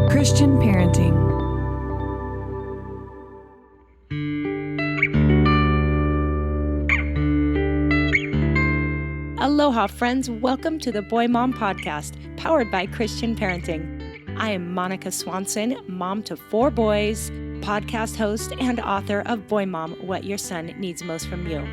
Christian parenting. Aloha, friends. Welcome to the Boy Mom Podcast, powered by Christian Parenting. I am Monica Swanson, mom to 4 boys, podcast host, and author of Boy Mom, What Your Son Needs Most from You.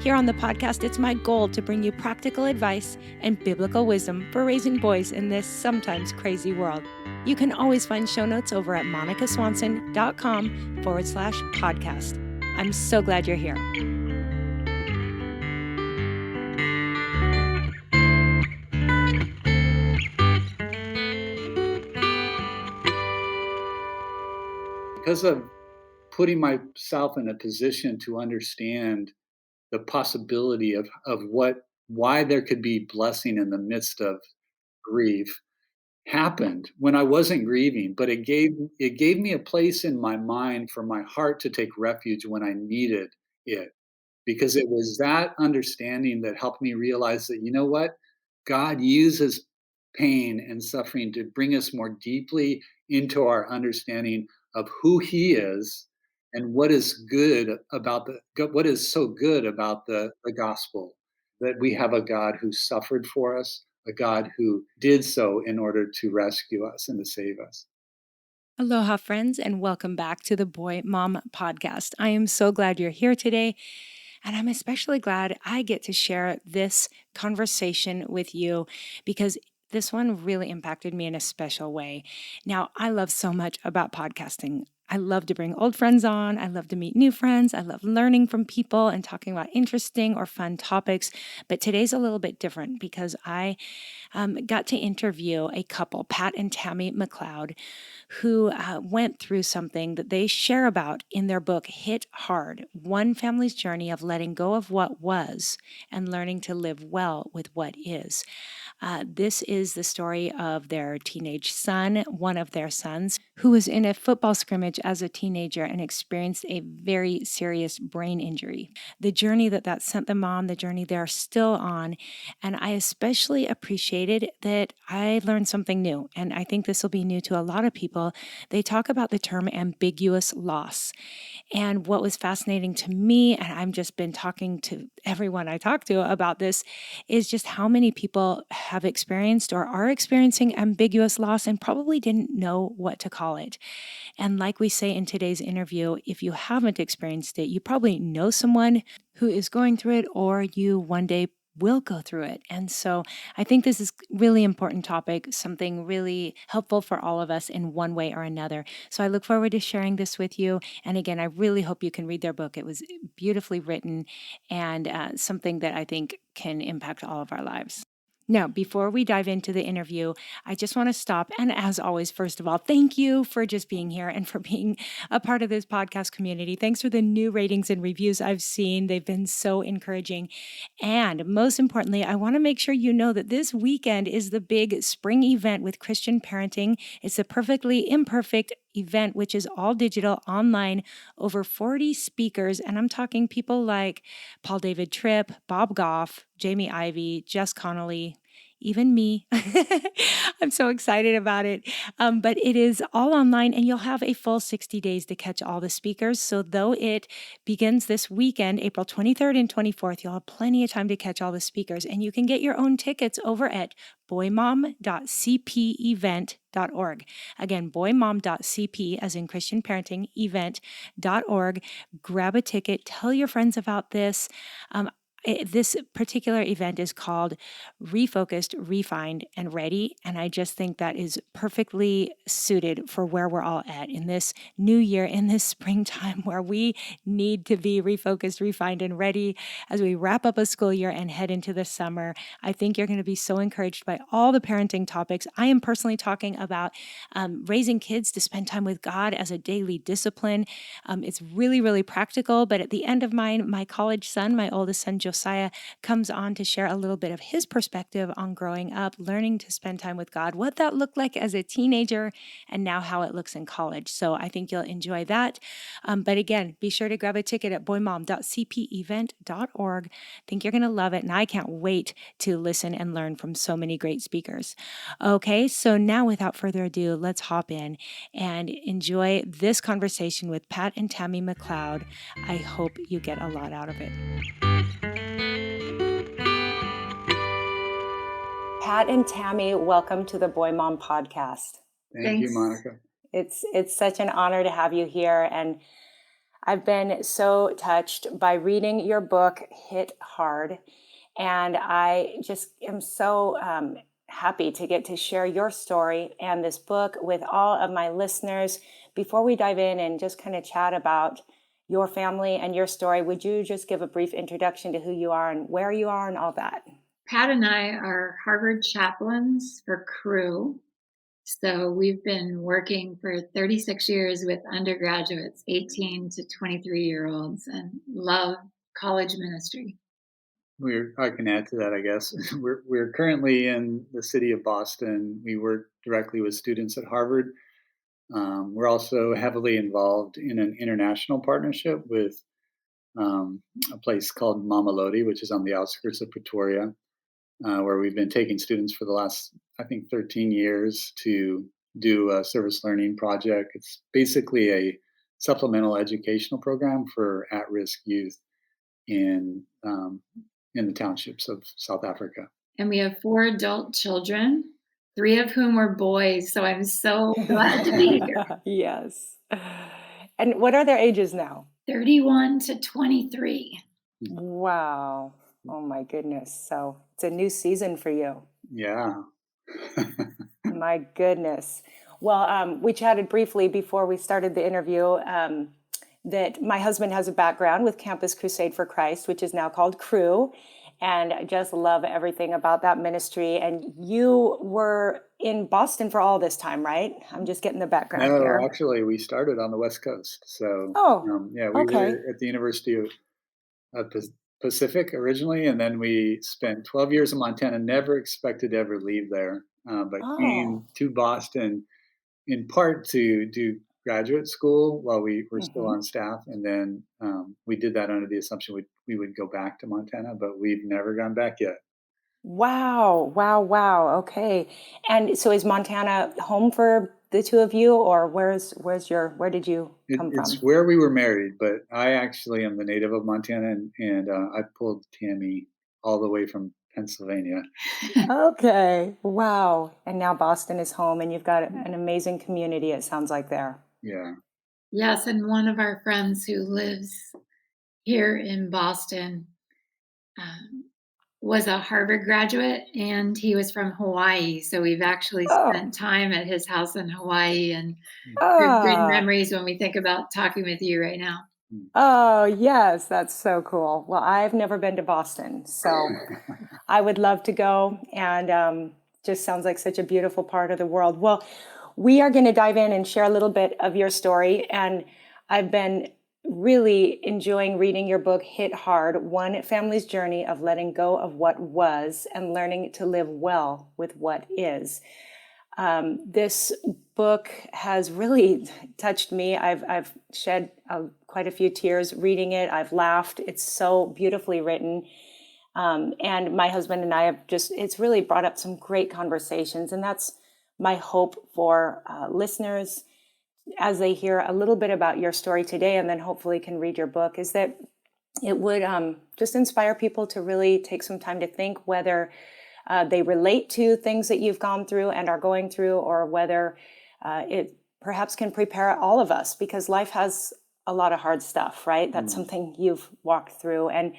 Here on the podcast, it's my goal to bring you practical advice and biblical wisdom for raising boys in this sometimes crazy world. You can always find show notes over at monicaswanson.com/podcast. I'm so glad you're here. Because of putting myself in a position to understand the possibility of why there could be blessing in the midst of grief happened when I wasn't grieving, but it gave me a place in my mind for my heart to take refuge when I needed it. Because it was that understanding that helped me realize that, you know what? God uses pain and suffering to bring us more deeply into our understanding of who He is and what is what is so good about the gospel, that we have a God who suffered for us, a God who did so in order to rescue us and to save us. Aloha, friends, and welcome back to the Boy Mom Podcast. I am so glad you're here today, and I'm especially glad I get to share this conversation with you because this one really impacted me in a special way. Now, I love so much about podcasting. I love to bring old friends on. I love to meet new friends. I love learning from people and talking about interesting or fun topics. But today's a little bit different because I got to interview a couple, Pat and Tammy McLeod, who went through something that they share about in their book, Hit Hard, One Family's Journey of Letting Go of What Was and Learning to Live Well with What Is. This is the story of their teenage son, one of their sons, who was in a football scrimmage as a teenager and experienced a very serious brain injury. The journey that sent them on, the journey they're still on, and I especially appreciated that I learned something new, and I think this will be new to a lot of people. They talk about the term ambiguous loss. And what was fascinating to me, and I've just been talking to everyone I talk to about this, is just how many people have experienced or are experiencing ambiguous loss and probably didn't know what to call it. And like we say in today's interview, if you haven't experienced it, you probably know someone who is going through it, or you one day will go through it. And so I think this is really important topic, something really helpful for all of us in one way or another. So I look forward to sharing this with you. And again, I really hope you can read their book. It was beautifully written and something that I think can impact all of our lives. Now, before we dive into the interview, I just want to stop. And as always, first of all, thank you for just being here and for being a part of this podcast community. Thanks for the new ratings and reviews I've seen. They've been so encouraging. And most importantly, I want to make sure you know that this weekend is the big spring event with Christian Parenting. It's a perfectly imperfect event, which is all digital, online, over 40 speakers. And I'm talking people like Paul David Tripp, Bob Goff, Jamie Ivey, Jess Connolly, even me. I'm so excited about it. But it is all online, and you'll have a full 60 days to catch all the speakers. So though it begins this weekend, April 23rd and 24th, you'll have plenty of time to catch all the speakers. And you can get your own tickets over at boymom.cpevent.org. Again, boymom.cp, as in Christian Parenting, event.org. Grab a ticket. Tell your friends about this. This particular event is called Refocused, Refined, and Ready. And I just think that is perfectly suited for where we're all at in this new year, in this springtime, where we need to be refocused, refined, and ready as we wrap up a school year and head into the summer. I think you're going to be so encouraged by all the parenting topics. I am personally talking about raising kids to spend time with God as a daily discipline. It's really, really practical. But at the end of my college son, my oldest son, Josiah comes on to share a little bit of his perspective on growing up, learning to spend time with God, what that looked like as a teenager, and now how it looks in college. So I think you'll enjoy that. But again, be sure to grab a ticket at boymom.cpevent.org. I think you're going to love it, and I can't wait to listen and learn from so many great speakers. Okay, so now without further ado, let's hop in and enjoy this conversation with Pat and Tammy McLeod. I hope you get a lot out of it. Pat and Tammy, welcome to the Boy Mom podcast. Thank you, Monica. It's such an honor to have you here, and I've been so touched by reading your book, Hit Hard, and I just am so happy to get to share your story and this book with all of my listeners. Before we dive in and just kind of chat about your family and your story, would you just give a brief introduction to who you are and where you are and all that? Pat and I are Harvard chaplains for Cru. So we've been working for 36 years with undergraduates, 18 to 23-year-olds, and love college ministry. I can add to that, I guess. We're currently in the city of Boston. We work directly with students at Harvard. We're also heavily involved in an international partnership with a place called Mama Lodi, which is on the outskirts of Pretoria, where we've been taking students for the last, I think, 13 years to do a service learning project. It's basically a supplemental educational program for at-risk youth in the townships of South Africa. And we have 4 adult children, 3 of whom are boys. So I'm so glad to be here. Yes. And what are their ages now? 31 to 23. Wow. Oh my goodness. So it's a new season for you. Yeah. My goodness. Well, we chatted briefly before we started the interview that my husband has a background with Campus Crusade for Christ, which is now called Cru. And I just love everything about that ministry. And you were in Boston for all this time, right? I'm just getting the background here. No, actually, we started on the West Coast. So, we okay. were at the University of Pacific originally, and then we spent 12 years in Montana. Never expected to ever leave there, but came to Boston in part to do graduate school while we were still on staff, and then we did that under the assumption we would go back to Montana, but we've never gone back yet. Wow. Okay. And so is Montana home for the two of you, or where did you come from? It's where we were married, but I actually am the native of Montana, and I pulled Tammy all the way from Pennsylvania. Okay. Wow. And now Boston is home, and you've got an amazing community, it sounds like, there. Yeah. Yes, and one of our friends who lives here in Boston was a Harvard graduate, and he was from Hawaii. So we've actually spent time at his house in Hawaii, and there's good memories when we think about talking with you right now. Oh, yes, that's so cool. Well, I've never been to Boston, so I would love to go, and just sounds like such a beautiful part of the world. Well, we are going to dive in and share a little bit of your story, and I've been really enjoying reading your book, Hit Hard, One Family's Journey of Letting Go of What Was and Learning to Live Well with What Is. This book has really touched me. I've shed quite a few tears reading it. I've laughed. It's so beautifully written. And my husband and I it's really brought up some great conversations. And that's my hope for listeners as they hear a little bit about your story today, and then hopefully can read your book, is that it would just inspire people to really take some time to think whether they relate to things that you've gone through and are going through, or whether it perhaps can prepare all of us, because life has a lot of hard stuff, right? That's something you've walked through. And,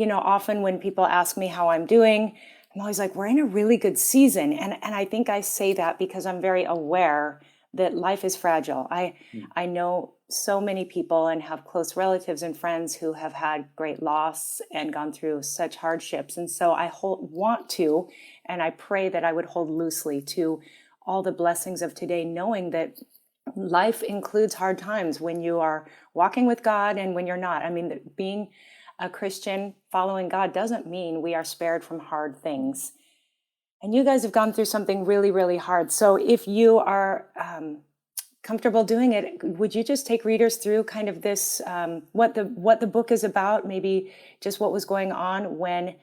often when people ask me how I'm doing, I'm always like, we're in a really good season. And I think I say that because I'm very aware that life is fragile. I know so many people and have close relatives and friends who have had great loss and gone through such hardships. And so I want to, and I pray that I would hold loosely to all the blessings of today, knowing that life includes hard times when you are walking with God and when you're not. I mean, being a Christian following God doesn't mean we are spared from hard things. And you guys have gone through something really, really hard. So if you are comfortable doing it, would you just take readers through kind of this, what the book is about, maybe just what was going on when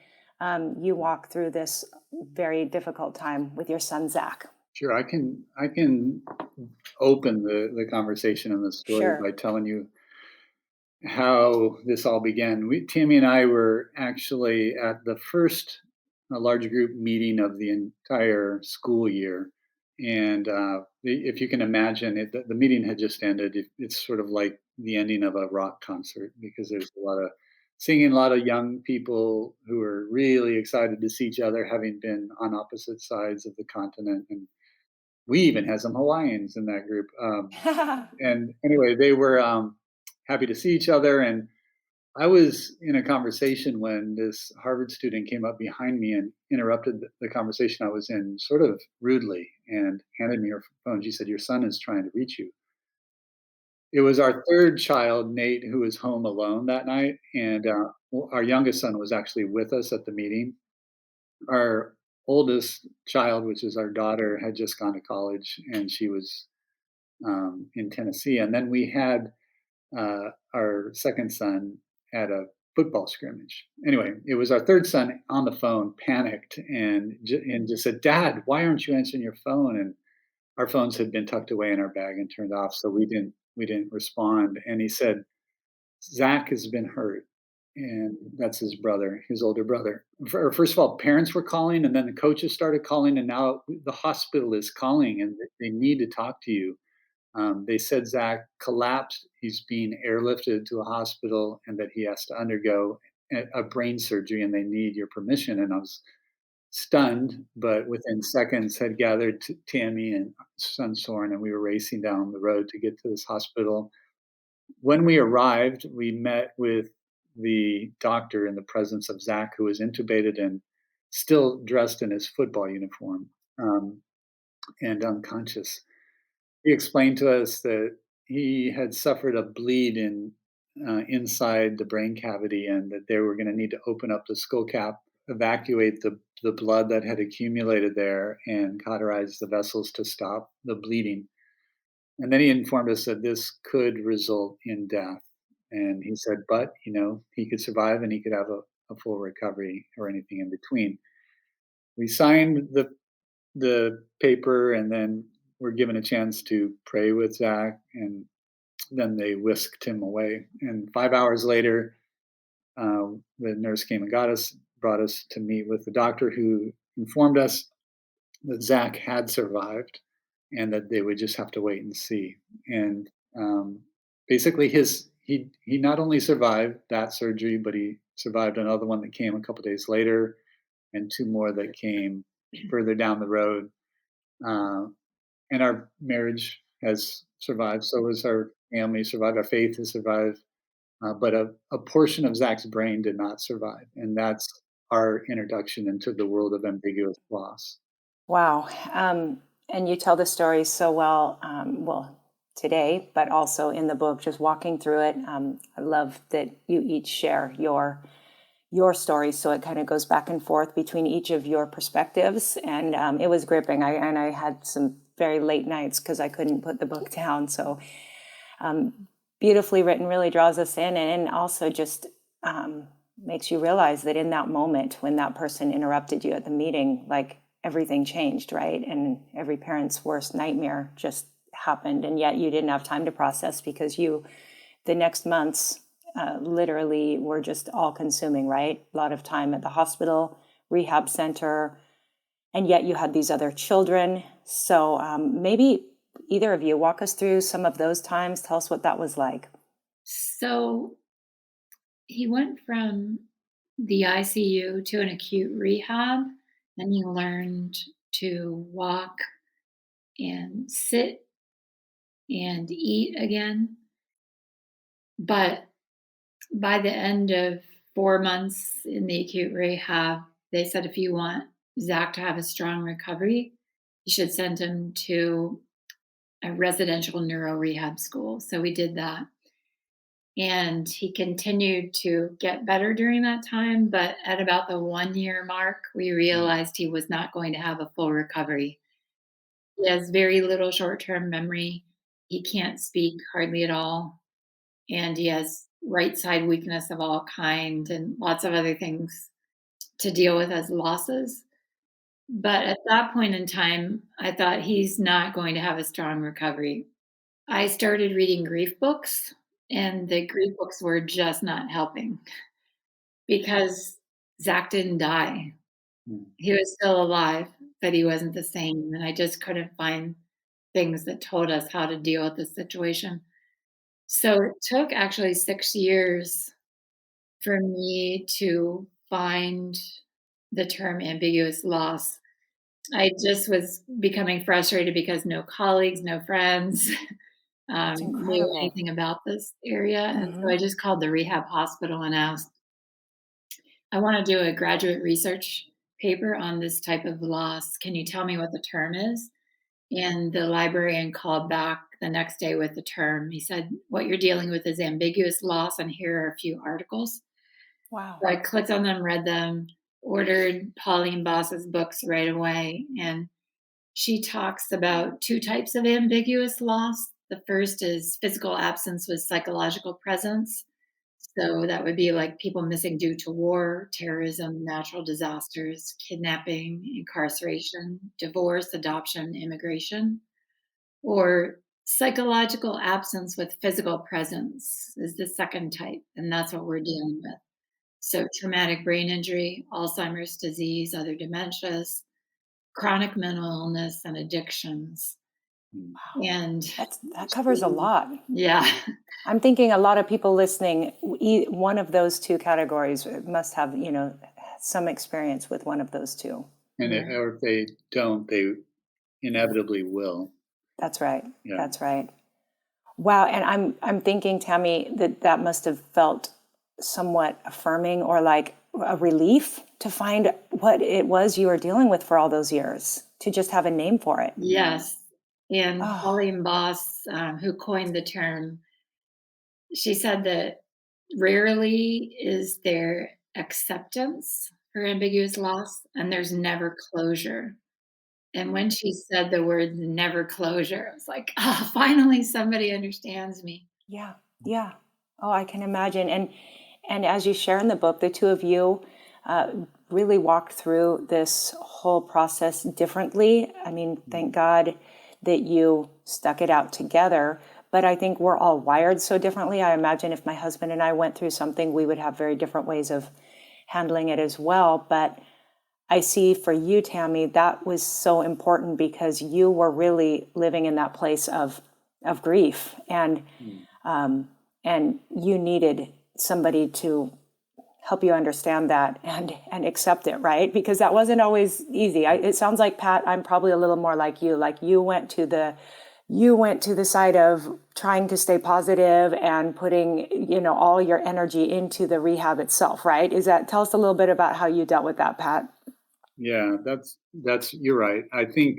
you walk through this very difficult time with your son, Zach? Sure, I can open the conversation and the story Sure. by telling you how this all began. Tammy and I were actually at the first large group meeting of the entire school year. And if you can imagine it, the meeting had just ended. It's sort of like the ending of a rock concert because there's a lot of singing, a lot of young people who are really excited to see each other, having been on opposite sides of the continent. And we even had some Hawaiians in that group. And anyway, they were happy to see each other. And I was in a conversation when this Harvard student came up behind me and interrupted the conversation I was in sort of rudely and handed me her phone. She said, "Your son is trying to reach you." It was our third child, Nate, who was home alone that night. And our youngest son was actually with us at the meeting. Our oldest child, which is our daughter, had just gone to college and she was in Tennessee. And then we had our second son at a football scrimmage. Anyway, it was our third son on the phone, panicked, and just said, "Dad, why aren't you answering your phone?" And our phones had been tucked away in our bag and turned off, so we didn't respond. And he said, "Zach has been hurt." And that's his brother, his older brother. First of all, parents were calling, and then the coaches started calling, and now the hospital is calling, and they need to talk to you. They said Zach collapsed. He's being airlifted to a hospital and that he has to undergo a brain surgery and they need your permission. And I was stunned, but within seconds had gathered Tammy and son Soren, and we were racing down the road to get to this hospital. When we arrived, we met with the doctor in the presence of Zach, who was intubated and still dressed in his football uniform and unconscious. He explained to us that he had suffered a bleed inside the brain cavity, and that they were going to need to open up the skull cap, evacuate the blood that had accumulated there, and cauterize the vessels to stop the bleeding. And then he informed us that this could result in death. And he said, but he could survive and he could have a full recovery or anything in between. We signed the paper and then were given a chance to pray with Zach, and then they whisked him away. And 5 hours later, the nurse came and got us, brought us to meet with the doctor, who informed us that Zach had survived and that they would just have to wait and see. And basically, he not only survived that surgery, but he survived another one that came a couple days later, and two more that came further down the road. Uh, and our marriage has survived. So has our family survived. Our faith has survived. But a portion of Zach's brain did not survive. And that's our introduction into the world of ambiguous loss. Wow. And you tell the story so well, today, but also in the book, just walking through it. I love that you each share your stories, so it kind of goes back and forth between each of your perspectives, and it was gripping. I had some very late nights because I couldn't put the book down. So beautifully written, really draws us in, and also just makes you realize that in that moment when that person interrupted you at the meeting, like everything changed, right? And every parent's worst nightmare just happened, and yet you didn't have time to process because the next months literally were just all consuming, right? A lot of time at the hospital, rehab center, and yet you had these other children. So maybe either of you walk us through some of those times. Tell us what that was like. So he went from the ICU to an acute rehab, and he learned to walk and sit and eat again. But by the end of 4 months in the acute rehab, they said if you want Zach to have a strong recovery, you should send him to a residential neuro rehab school. So we did that. And he continued to get better during that time, but at about the 1-year mark, we Mm, realized he was not going to have a full recovery. He has very little short-term memory. He can't speak hardly at all, and he has right side weakness of all kind and lots of other things to deal with as losses. But at that point in time, I thought he's not going to have a strong recovery. I started reading grief books, and the grief books were just not helping because Zach didn't die. mm, He was still alive, but he wasn't the same, and I just couldn't find things that told us how to deal with the situation. So it took actually 6 years for me to find the term ambiguous loss. I just was becoming frustrated because no colleagues, no friends, That's knew incredible. anything about this area, and so Hmm. I just called the rehab hospital and asked, "I wanna do a graduate research paper on this type of loss. Can you tell me what the term is?" And the librarian called back the next day with the term. He said, "What you're dealing with is ambiguous loss, and here are a few articles." Wow. So I clicked on them, read them, ordered Pauline Boss's books right away, and she talks about 2 types of ambiguous loss. The first is physical absence with psychological presence. So that would be like people missing due to war, terrorism, natural disasters, kidnapping, incarceration, divorce, adoption, immigration. Or psychological absence with physical presence is the second type, and that's what we're dealing with. So traumatic brain injury, Alzheimer's disease, other dementias, chronic mental illness, and addictions. mm. And That covers a lot. yeah, I'm thinking a lot of people listening, one of those two categories must have, some experience with one of those two. And yeah. or if they don't, they inevitably will. That's right. Yeah. That's right. Wow. And I'm thinking, Tammy, that must have felt somewhat affirming or like a relief to find what it was you were dealing with for all those years, to just have a name for it. Yes. And Oh, Pauline Boss, who coined the term, she said that rarely is there acceptance for ambiguous loss, and there's never closure. And when she said the words never closure, I was like, oh, finally somebody understands me. yeah. Yeah. Oh, I can imagine. And as you share in the book, the two of you uh, really walked through this whole process differently. I mean, Mm, thank God that you stuck it out together. But I think we're all wired so differently. I imagine if my husband and I went through something, we would have very different ways of handling it as well. But I see for you, Tammy, that was so important because you were really living in that place of grief, mm. and you needed somebody to help you understand that and accept it, right? Because that wasn't always easy. It sounds like, Pat, I'm probably a little more like you. Like you went to the side of trying to stay positive and putting all your energy into the rehab itself, right? Tell us a little bit about how you dealt with that, Pat. Yeah, that's you're right. I think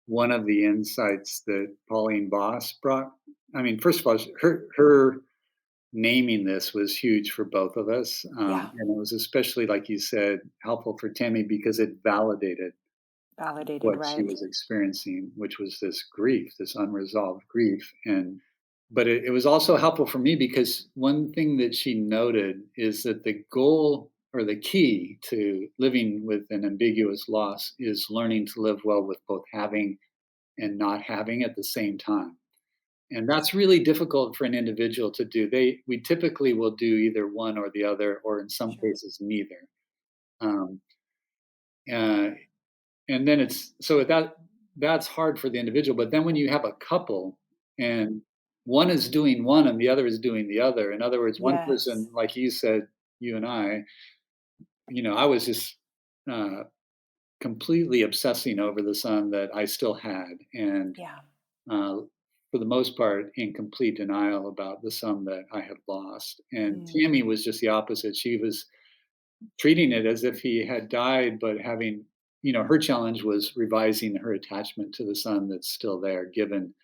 one of the insights that Pauline Boss brought. I mean, first of all, her naming this was huge for both of us, Yeah, and it was especially, like you said, helpful for Tammy because it validated validated, what she right? was experiencing, which was this grief, this unresolved grief. And but it was also helpful for me because one thing that she noted is that the goal or the key to living with an ambiguous loss is learning to live well with both having and not having at the same time. And that's really difficult for an individual to do. We typically will do either one or the other, or in some Sure. cases neither. Um, uh, and then that's hard for the individual. But then when you have a couple and one is doing one and the other is doing the other, in other words, one Yes. person, like you said, you and I, I was just uh, completely obsessing over the son that I still had, and Yeah. uh, for the most part, in complete denial about the son that I had lost. And Mm. Tammy was just the opposite. She was treating it as if he had died, but having, her challenge was revising her attachment to the son that's still there, given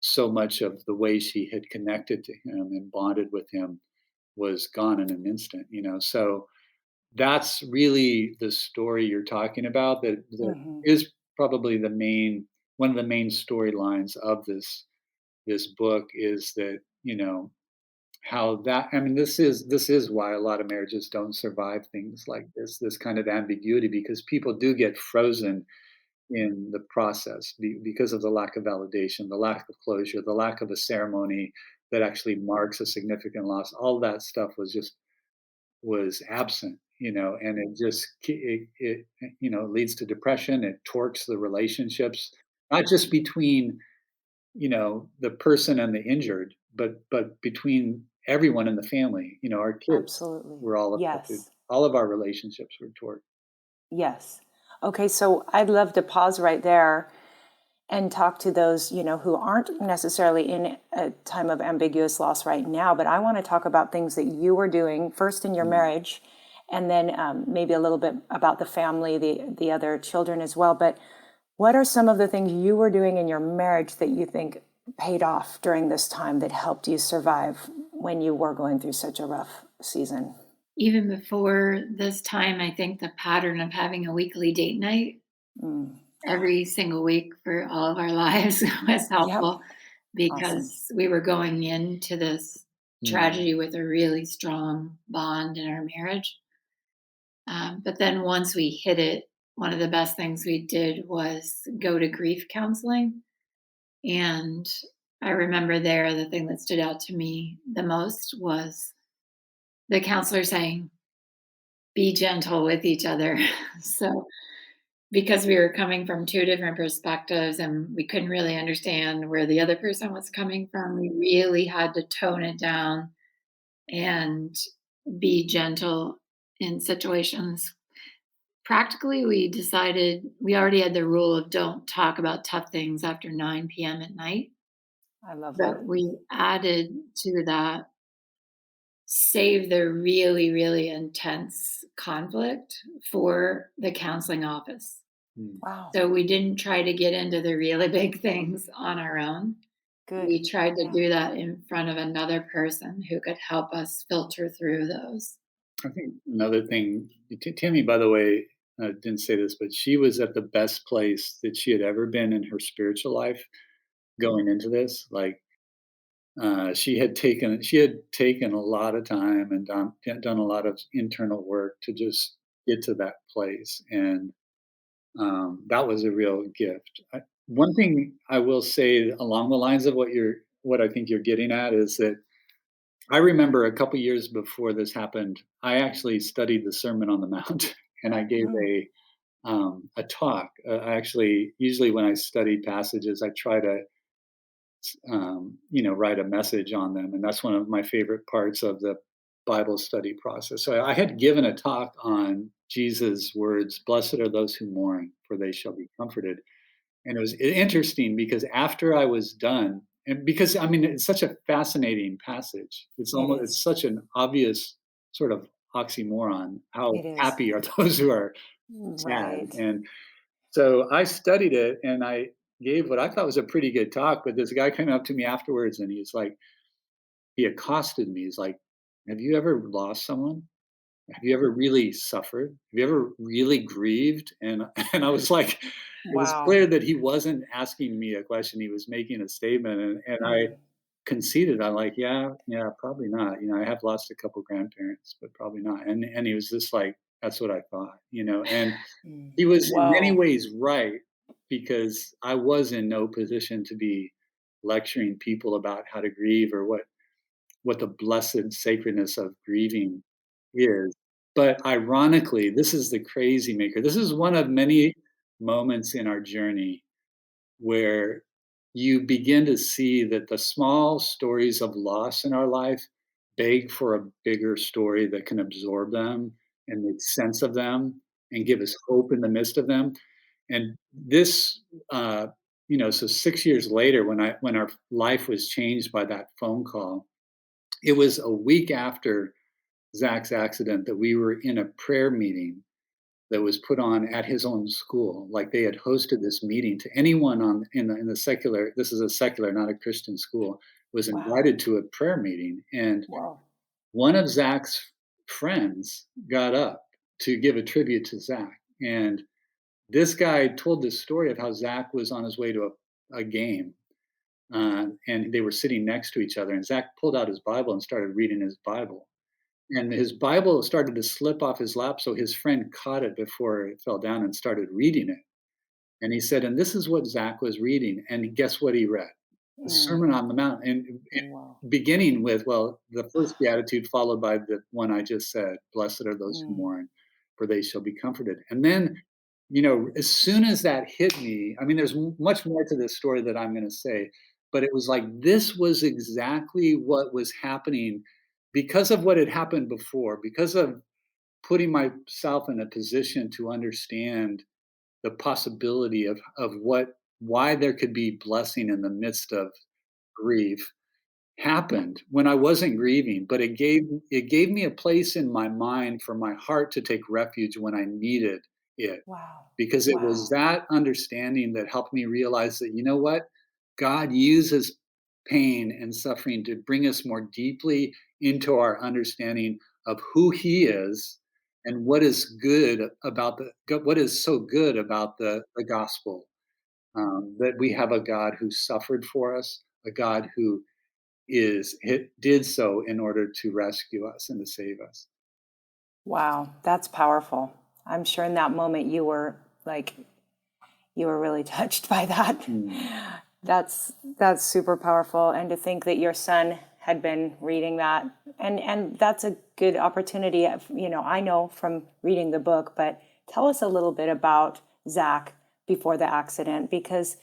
so much of the way she had connected to him and bonded with him was gone in an instant, So that's really the story you're talking about that Hmm. is probably the main one of the main storylines of this book is that, how that I mean this is why a lot of marriages don't survive things like this kind of ambiguity because people do get frozen in the process because of the lack of validation, the lack of closure, the lack of a ceremony that actually marks a significant loss. All that stuff was absent, and it just leads to depression. It torques the relationships, not just between the person and the injured, but between everyone in the family. Our kids Absolutely. were all affected. Yes. All of our relationships were torqued. Yes. Okay, so I'd love to pause right there and talk to those, who aren't necessarily in a time of ambiguous loss right now, but I want to talk about things that you were doing first in your Mm. marriage, and then maybe a little bit about the family, the other children as well. But what are some of the things you were doing in your marriage that you think paid off during this time that helped you survive when you were going through such a rough season? Even before this time, I think the pattern of having a weekly date night Mm. every single week for all of our lives was Yep. helpful Awesome. because we were going into this Mm. tragedy with a really strong bond in our marriage. But then once we hit it, one of the best things we did was go to grief counseling. And I remember there, the thing that stood out to me the most was the counselor saying, be gentle with each other. So, because we were coming from two different perspectives and we couldn't really understand where the other person was coming from, we really had to tone it down and be gentle in situations. Practically, we decided we already had the rule of don't talk about tough things after 9 p.m. at night, I love that. but we added to that save the really, really intense conflict for the counseling office. Mm. Wow. So we didn't try to get into the really big things on our own. Good. We tried to Yeah. do that in front of another person who could help us filter through those. I think another thing, Tammy, by the way, didn't say this, but she was at the best place that she had ever been in her spiritual life going into this. Like she had taken a lot of time and done a lot of internal work to just get to that place, and that was a real gift. One thing I will say along the lines of what I think you're getting at is that I remember a couple years before this happened, I actually studied the Sermon on the Mount, and I gave Mm. a talk. I actually usually when I study passages, I try to write a message on them, and that's one of my favorite parts of the Bible study process. So I had given a talk on Jesus' words, "Blessed are those who mourn, for they shall be comforted." And it was interesting because after I was done, and because I mean it's such a fascinating passage. It It's is. such an obvious sort of oxymoron. How It is. happy are those who are sad? Right. And so I studied it and I gave what I thought was a pretty good talk. But this guy came up to me afterwards and he accosted me. He's like, "Have you ever lost someone? Have you ever really suffered? Have you ever really grieved?" And and I was like, it was Wow. clear that he wasn't asking me a question, he was making a statement, and I Mm. conceded. I'm like, "Yeah, yeah, probably not. I have lost a couple grandparents, but probably not." And he was just like, "That's what I thought," and Mm. he was in many Whoa. ways right because I was in no position to be lecturing people about how to grieve or what the blessed sacredness of grieving is. But ironically, this is the crazy maker. This is one of many moments in our journey where you begin to see that the small stories of loss in our life beg for a bigger story that can absorb them and make sense of them and give us hope in the midst of them. And this, so 6 years later, when our life was changed by that phone call, it was a week after Zach's accident that we were in a prayer meeting that was put on at his own school. Like they had hosted this meeting to anyone in the secular. This is a secular, not a Christian school. Was Wow. invited to a prayer meeting, and Wow. one of Zach's friends got up to give a tribute to Zach, and this guy told this story of how Zach was on his way to a game, and they were sitting next to each other, and Zach pulled out his Bible and started reading his Bible. And his Bible started to slip off his lap, so his friend caught it before it fell down and started reading it. And he said, and this is what Zach was reading. And guess what he read? The Mm. Sermon on the Mount. And Wow. beginning with, well, the first beatitude, followed by the one I just said, blessed are those who Mm. mourn, for they shall be comforted. And then, you know, as soon as that hit me, I mean, there's much more to this story that I'm going to say, but it was like, this was exactly what was happening because of what had happened before, because of putting myself in a position to understand the possibility of why there could be blessing in the midst of grief happened when I wasn't grieving, but it gave me a place in my mind for my heart to take refuge when I needed it, Wow. because it was Wow. that understanding that helped me realize that, you know what, God uses pain and suffering to bring us more deeply into our understanding of who He is and what is good about what is so good about the gospel, that we have a God who suffered for us, a God who did so in order to rescue us and to save us. Wow. That's powerful. I'm sure in that moment you were really touched by that. Mm. That's super powerful. And to think that your son had been reading that, and that's a good opportunity. I know from reading the book, but tell us a little bit about Zach before the accident, because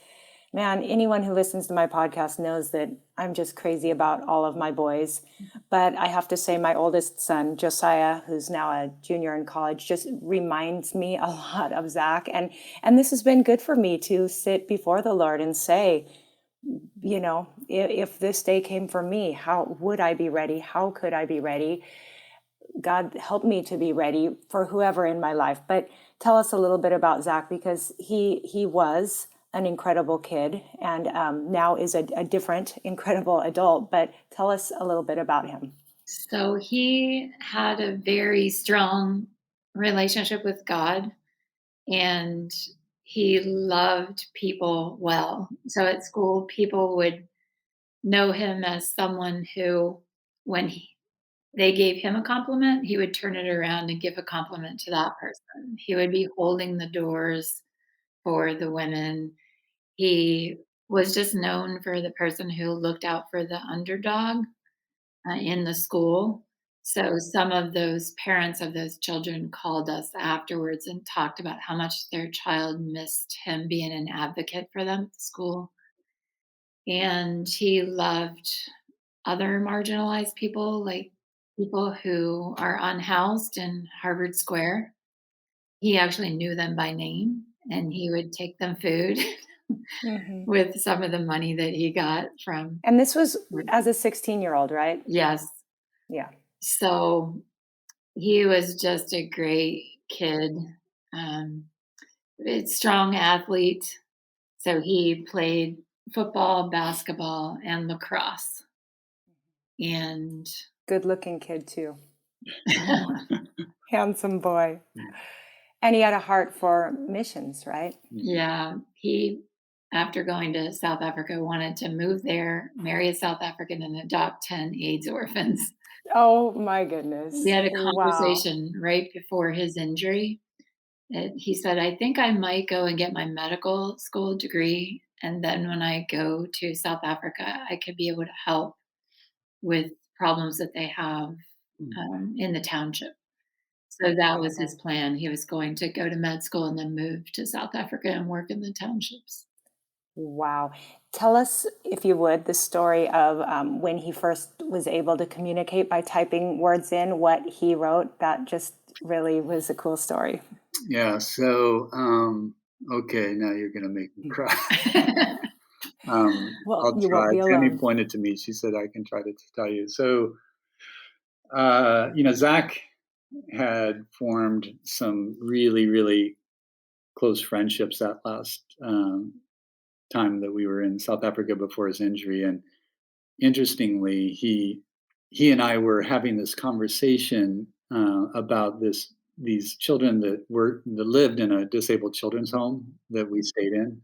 man, anyone who listens to my podcast knows that I'm just crazy about all of my boys. But I have to say, my oldest son, Josiah, who's now a junior in college, just reminds me a lot of Zach. And this has been good for me to sit before the Lord and say, if this day came for me, how would I be ready? How could I be ready? God help me to be ready for whoever in my life. But tell us a little bit about Zach, because he was an incredible kid, and now is a different incredible adult. But tell us a little bit about him. So he had a very strong relationship with God, and he loved people well. So at school, people would know him as someone who, when they gave him a compliment, he would turn it around and give a compliment to that person. He would be holding the doors for the women. He was just known for the person who looked out for the underdog in the school. So some of those parents of those children called us afterwards and talked about how much their child missed him being an advocate for them at the school. And he loved other marginalized people, like people who are unhoused in Harvard Square. He actually knew them by name, and he would take them food Hmm. with some of the money that he got from. And this was as a 16-year-old, right? Yes. Yeah. So he was just a great kid, a strong athlete. So he played football, basketball, and lacrosse. And Good looking kid, too. Handsome boy. And he had a heart for missions, right? yeah, he, after going to South Africa, wanted to move there, marry a South African, and adopt 10 AIDS orphans. Oh my We goodness. had a Wow. conversation right before his injury. He said, I think I might go and get my medical school degree. And then when I go to South Africa, I could be able to help with problems that they have in the township. So that was his Incredible. plan. He was going to go to med school and then move to South Africa and work in the townships. Wow. Tell us, if you would, the story of when he first was able to communicate by typing words in, what he wrote. That just really was a cool story. Yeah. So, okay, now you're gonna make me cry. Well, I'll you try. won't be Tammy alone. pointed to me. She said I can try to tell you. So, Zach. had formed some really, really close friendships that last time that we were in South Africa before his injury. And interestingly, he and I were having this conversation about these children that lived in a disabled children's home that we stayed in,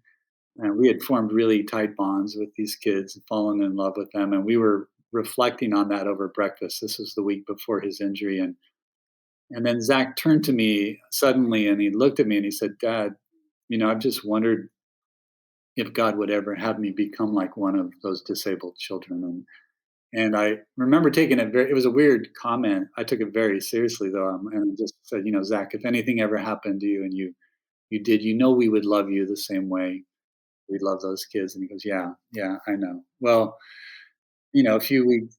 and we had formed really tight bonds with these kids, fallen in love with them, and we were reflecting on that over breakfast. This was the week before his injury, and then Zach turned to me suddenly and he looked at me and he said, "Dad, I've just wondered if God would ever have me become like one of those disabled children." And I remember taking it was a weird comment. I took it very seriously though, and just said, "Zach, if anything ever happened to you and you did, we would love you the same way we love those kids." And he goes, "Yeah, yeah, I know." Well, a few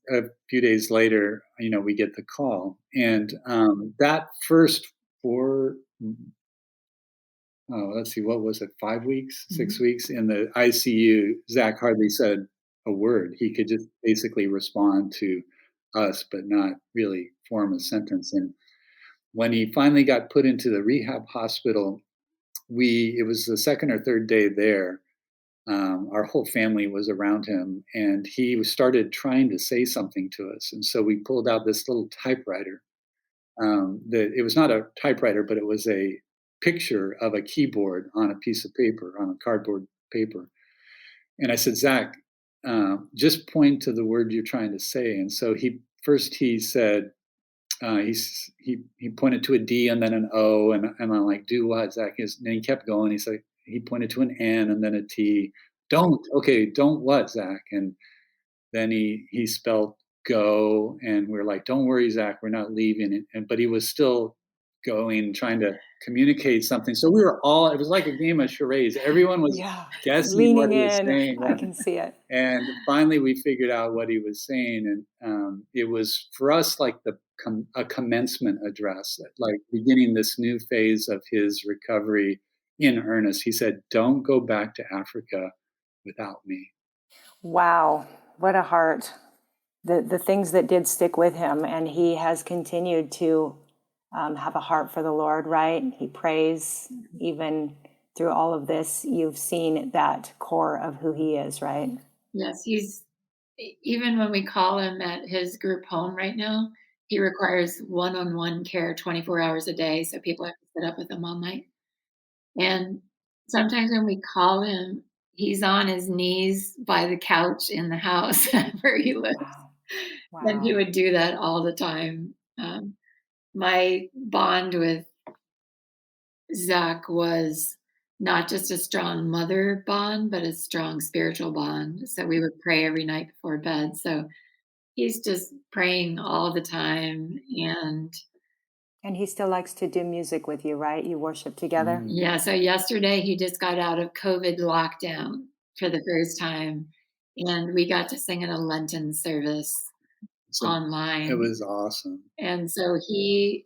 days later, we get the call, and that first 4 oh, let's see, what was it, 5 weeks, 6 weeks in the ICU, Zach hardly said a word. He could just basically respond to us, but not really form a sentence. And when he finally got put into the rehab hospital, it was the second or third day there. Our whole family was around him, and started trying to say something to us. And so we pulled out this little typewriter. That it was not a typewriter, but it was a picture of a keyboard on a piece of paper, on a cardboard paper. And I said, "Zach, just point to the word you're trying to say." And so he said, he pointed to a D and then an O, and I'm like, "Do what, Zach?" And he kept going. He pointed to an N and then a T. Don't what, Zach? And then he spelled go, and we're like, "Don't worry, Zach, we're not leaving." But he was still going, trying to communicate something. So it was like a game of charades. Everyone was Yeah. guessing what Leaning he was in. saying. I Yeah. can see it. And finally, we figured out what he was saying, and it was for us like a commencement address, like beginning this new phase of his recovery in earnest. He said, "Don't go back to Africa without me." Wow. What a heart. The things that did stick with him, and he has continued to have a heart for the Lord, right? He prays even through all of this. You've seen that core of who he is, right? Yes, even when we call him at his group home right now, he requires one-on-one care 24 hours a day, so people have to sit up with him all night. And sometimes when we call him, he's on his knees by the couch in the house where he lives, Wow. and he Wow. would do that all the time. My bond with Zach was not just a strong mother bond, but a strong spiritual bond. So we would pray every night before bed. So he's just praying all the time. And And he still likes to do music with you, right? You worship together? Mm. yeah, so yesterday he just got out of COVID lockdown for the first time. And we got to sing in a Lenten service So it online. was awesome. And so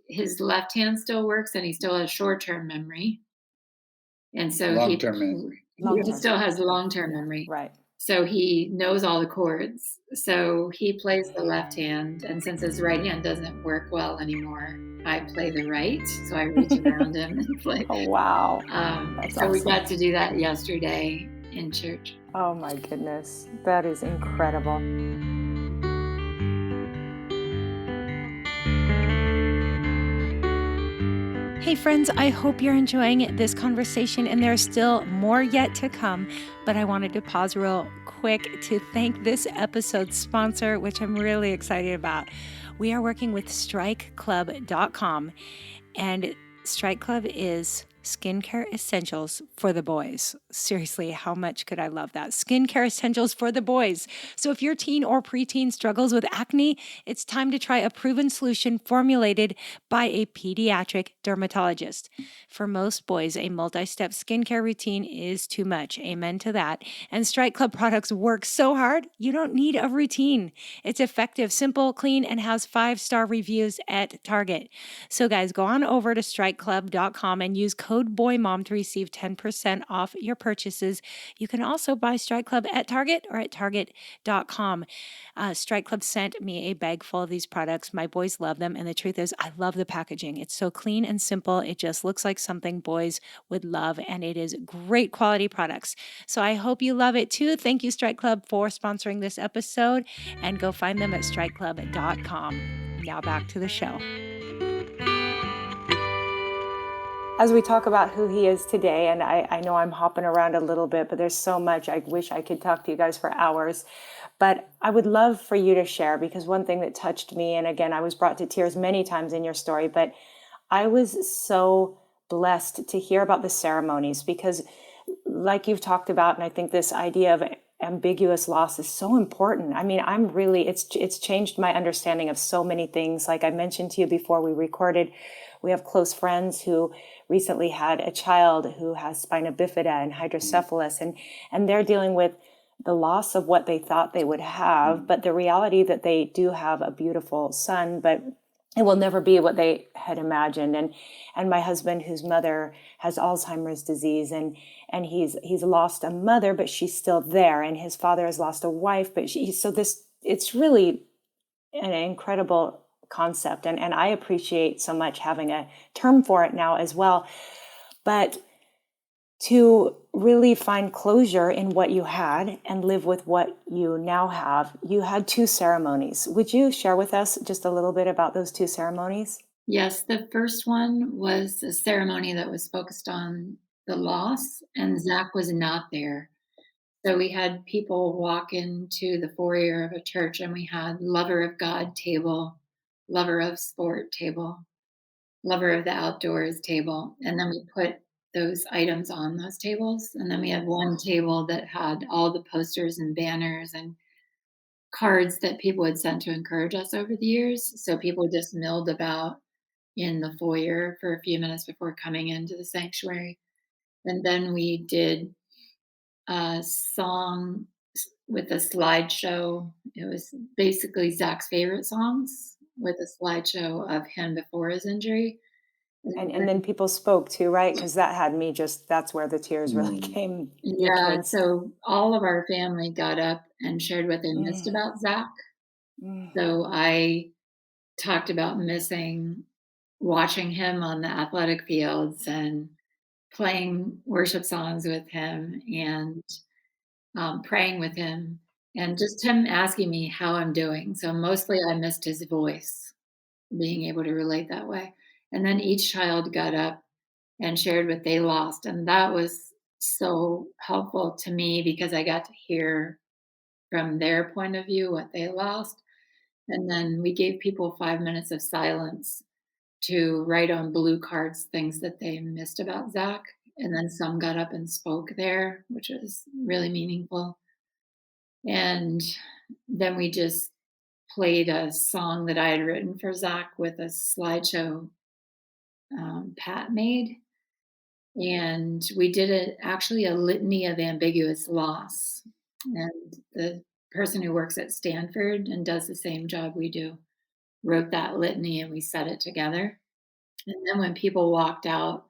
his left hand still works and he still has short-term memory. And so Long-term memory. Long he term. still has long-term Yeah, memory. right. So he knows all the chords. So he plays the left hand, and since his right hand doesn't work well anymore, I play the right. So I reach around him and play. Oh, wow. That's So we awesome. got to do that yesterday in church. Oh, my goodness. That is incredible. Hey friends, I hope you're enjoying this conversation, and there's still more yet to come, but I wanted to pause real quick to thank this episode's sponsor, which I'm really excited about. We are working with strikeclub.com, and Strike Club is skincare essentials for the boys. Seriously, how much could I love that? Skincare essentials for the boys. So if your teen or preteen struggles with acne, it's time to try a proven solution formulated by a pediatric dermatologist. For most boys, a multi-step skincare routine is too much. Amen to that. And Strike Club products work so hard, you don't need a routine. It's effective, simple, clean, and has 5-star reviews at Target. So guys, go on over to strikeclub.com and use code code BOYMOM to receive 10% off your purchases. You can also buy Strike Club at Target or at Target.com. Strike Club sent me a bag full of these products. My boys love them. And the truth is, I love the packaging. It's so clean and simple. It just looks like something boys would love. And it is great quality products. So I hope you love it too. Thank you, Strike Club, for sponsoring this episode. And go find them at strikeclub.com. Now back to the show. As we talk about who he is today, and I know I'm hopping around a little bit, but there's so much. I wish I could talk to you guys for hours. But I would love for you to share, because one thing that touched me, and again, I was brought to tears many times in your story, but I was so blessed to hear about the ceremonies, because like you've talked about, and I think this idea of ambiguous loss is so important. I mean, it's changed my understanding of so many things. Like I mentioned to you before we recorded, we have close friends who recently had a child who has spina bifida and hydrocephalus, and they're dealing with the loss of what they thought they would have, but the reality that they do have a beautiful son, but it will never be what they had imagined. And my husband, whose mother has Alzheimer's disease, and he's lost a mother, but she's still there, and his father has lost a wife, but it's really an incredible concept, and I appreciate so much having a term for it now as well. But to really find closure in what you had and live with what you now have, you had two ceremonies. Would you share with us just a little bit about those two ceremonies? Yes, the first one was a ceremony that was focused on the loss, and Zach was not there. So we had people walk into the foyer of a church, and we had lover of God table, lover of sport table, lover of the outdoors table, and then we put those items on those tables. And then we had one table that had all the posters and banners and cards that people had sent to encourage us over the years. So people just milled about in the foyer for a few minutes before coming into the sanctuary. And then we did a song with a slideshow. It was basically Zach's favorite songs with a slideshow of him before his injury. And then people spoke too, right? Because that had me that's where the tears really came, Yeah, because so all of our family got up and shared what they missed mm, about Zach. mm, So I talked about missing watching him on the athletic fields and playing worship songs with him and praying with him and just him asking me how I'm doing. So mostly I missed his voice, being able to relate that way. And then each child got up and shared what they lost. And that was so helpful to me because I got to hear from their point of view what they lost. And then we gave people 5 minutes of silence to write on blue cards things that they missed about Zach. And then some got up and spoke there, which was really meaningful. And then we just played a song that I had written for Zach with a slideshow Pat made. And we did actually a litany of ambiguous loss. And the person who works at Stanford and does the same job we do wrote that litany, and we said it together. And then when people walked out,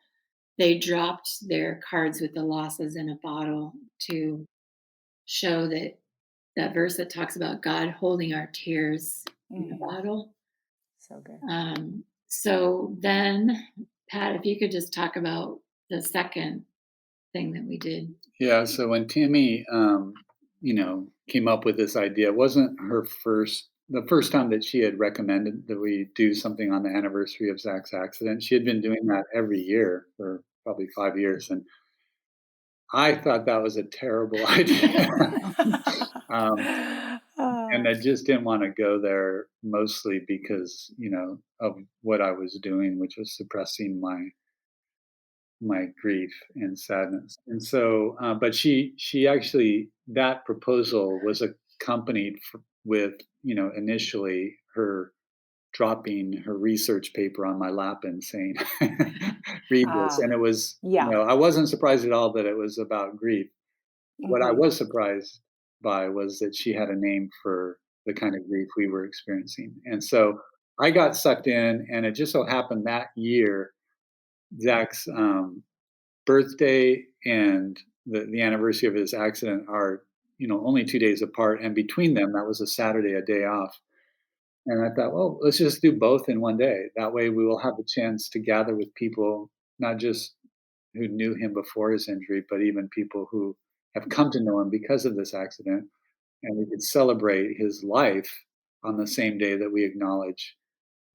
they dropped their cards with the losses in a bottle to show that verse that talks about God holding our tears in a bottle. so good. So then, Pat, if you could just talk about the second thing that we did. Yeah. So when Tammy, came up with this idea, it wasn't the first time that she had recommended that we do something on the anniversary of Zach's accident. She had been doing that every year for probably 5 years. And I thought that was a terrible idea. And I just didn't want to go there, mostly because, of what I was doing, which was suppressing my grief and sadness. And so, but she actually, that proposal was accompanied with, initially her dropping her research paper on my lap and saying, read this. And it was, Yeah. I wasn't surprised at all that it was about grief. What I was surprised by was that she had a name for the kind of grief we were experiencing. And so I got sucked in, and it just so happened that year, Zach's birthday and the anniversary of his accident are, only 2 days apart. And between them, that was a Saturday, a day off. And I thought, well, let's just do both in one day. That way we will have a chance to gather with people, not just who knew him before his injury, but even people who have come to know him because of this accident. And we could celebrate his life on the same day that we acknowledge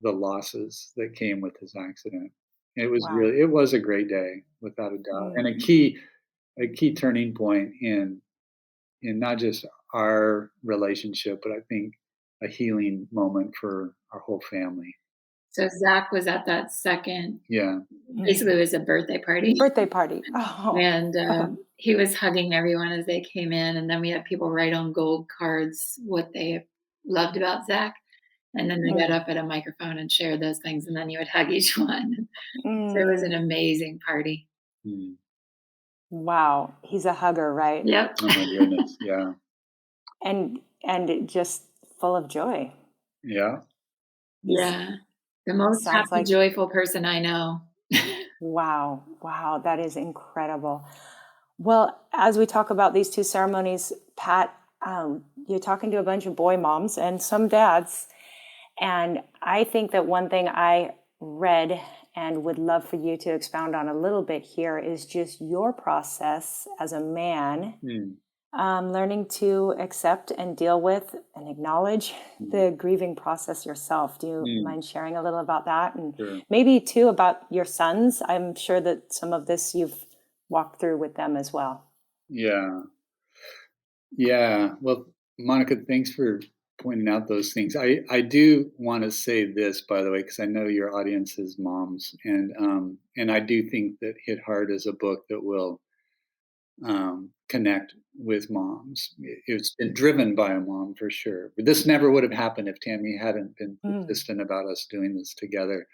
the losses that came with his accident. Wow. It was a great day without a doubt, and Mm. a key turning point in not just our relationship, but I think a healing moment for our whole family. So Zach was at that second, Yeah. basically, Mhm. it was a birthday party, Birthday party. Oh. and, he was hugging everyone as they came in, and then we had people write on gold cards what they loved about Zach, and then they got Mm. up at a microphone and shared those things, and then you would hug each one. So it was an Mm. amazing party. Mm. Wow. He's a hugger, right? Yep. Oh my goodness. Yeah. And it just full of joy. Yeah. He's Yeah. The most sounds happy, like joyful person I know. wow. Wow, that is incredible. Well, as we talk about these two ceremonies, Pat, you're talking to a bunch of boy moms and some dads. And I think that one thing I read and would love for you to expound on a little bit here is just your process as a man, Mm. learning to accept and deal with and acknowledge Mm. the grieving process yourself. Do you Mm. mind sharing a little about that? And Sure. maybe too about your sons. I'm sure that some of this you've walked through with them as well. Yeah. Yeah. Well, Monica, thanks for pointing out those things. I do want to say this, by the way, because I know your audience is moms, and I do think that Hit Hard is a book that will connect with moms. It's been driven by a mom for sure. But this never would have happened if Tammy hadn't been Mm. persistent about us doing this together.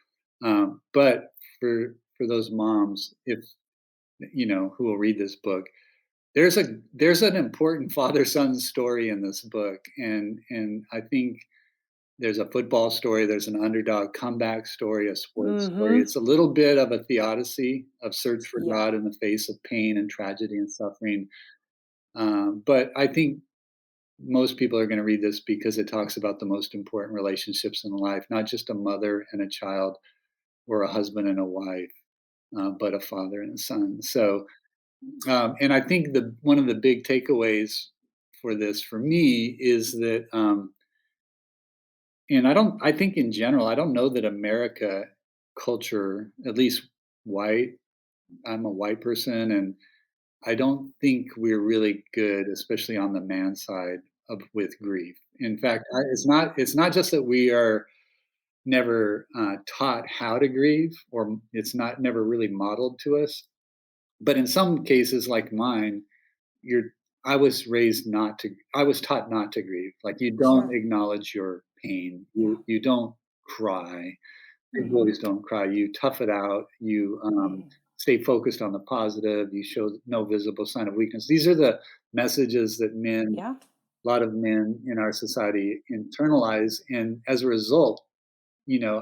But for those moms, if who will read this book, there's an important father son story in this book, and I think there's a football story, there's an underdog comeback story, a sports story. Hmm. It's a little bit of a theodicy of search for Yeah. God in the face of pain and tragedy and suffering. But I think most people are going to read this because it talks about the most important relationships in life, not just a mother and a child or a husband and a wife, but a father and a son. So, and I think the one of the big takeaways for this for me is that, and I think in general, I don't know that America culture, at least white, I'm a white person, and I don't think we're really good, especially on the man side of with grief. In fact, it's not just that we are never taught how to grieve, or it's not never really modeled to us. But in some cases, like mine, you're I was raised not to. I was taught not to grieve. Like you don't Sure. acknowledge your pain. Yeah. You don't cry. Big Hmm. boys don't cry. You tough it out. You Mm. stay focused on the positive. You show no visible sign of weakness. These are the messages that Yeah. a lot of men in our society internalize, and as a result,